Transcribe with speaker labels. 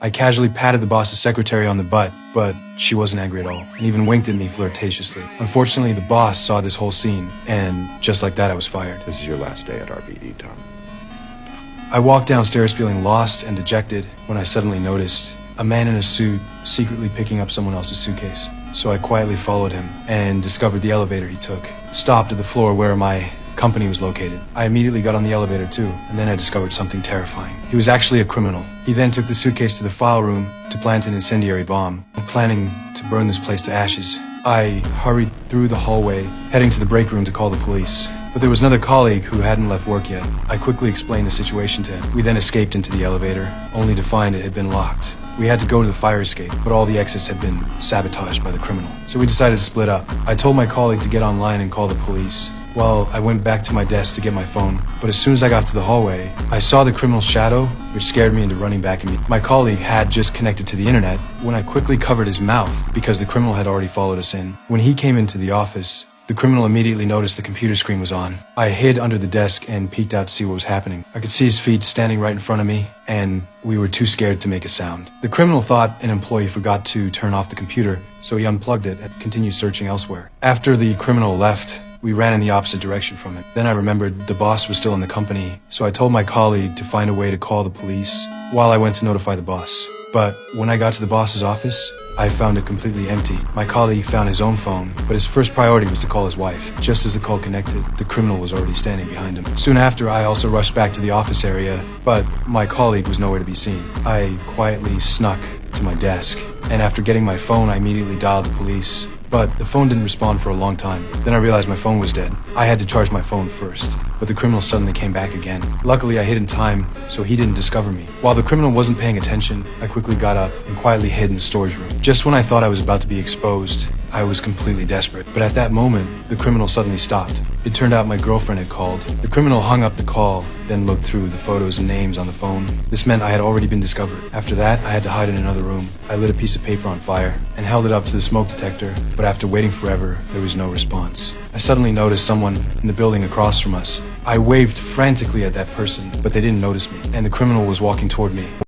Speaker 1: I casually patted the boss's secretary on the butt, but she wasn't angry at all, and even winked at me flirtatiously. Unfortunately, the boss saw this whole scene, and just like that, I was fired.
Speaker 2: This is your last day at RBD, Tom.
Speaker 1: I walked downstairs feeling lost and dejected when I suddenly noticed a man in a suit secretly picking up someone else's suitcase. So I quietly followed him and discovered the elevator he took stopped at the floor where my company was located. I immediately got on the elevator too, and then I discovered something terrifying. He was actually a criminal. He then took the suitcase to the file room to plant an incendiary bomb, planning to burn this place to ashes. I hurried through the hallway, heading to the break room to call the police. But there was another colleague who hadn't left work yet. I quickly explained the situation to him. We then escaped into the elevator, only to find it had been locked. We had to go to the fire escape, but all the exits had been sabotaged by the criminal. So we decided to split up. I told my colleague to get online and call the police, while I went back to my desk to get my phone. But as soon as I got to the hallway, I saw the criminal's shadow, which scared me into running back immediately. My colleague had just connected to the internet when I quickly covered his mouth because the criminal had already followed us in. When he came into the office, the criminal immediately noticed the computer screen was on. I hid under the desk and peeked out to see what was happening. I could see his feet standing right in front of me, and we were too scared to make a sound. The criminal thought an employee forgot to turn off the computer, so he unplugged it and continued searching elsewhere. After the criminal left, we ran in the opposite direction from him. Then I remembered the boss was still in the company, so I told my colleague to find a way to call the police while I went to notify the boss. But when I got to the boss's office, I found it completely empty. My colleague found his own phone, but his first priority was to call his wife. Just as the call connected, the criminal was already standing behind him. Soon after, I also rushed back to the office area, but my colleague was nowhere to be seen. I quietly snuck to my desk, and after getting my phone, I immediately dialed the police. But the phone didn't respond for a long time. Then I realized my phone was dead. I had to charge my phone first, but the criminal suddenly came back again. Luckily, I hid in time, so he didn't discover me. While the criminal wasn't paying attention, I quickly got up and quietly hid in the storage room. Just when I thought I was about to be exposed, I was completely desperate. But at that moment, the criminal suddenly stopped. It turned out my girlfriend had called. The criminal hung up the call, then looked through the photos and names on the phone. This meant I had already been discovered. After that, I had to hide in another room. I lit a piece of paper on fire and held it up to the smoke detector, but after waiting forever, there was no response. I suddenly noticed someone in the building across from us. I waved frantically at that person, but they didn't notice me, and the criminal was walking toward me.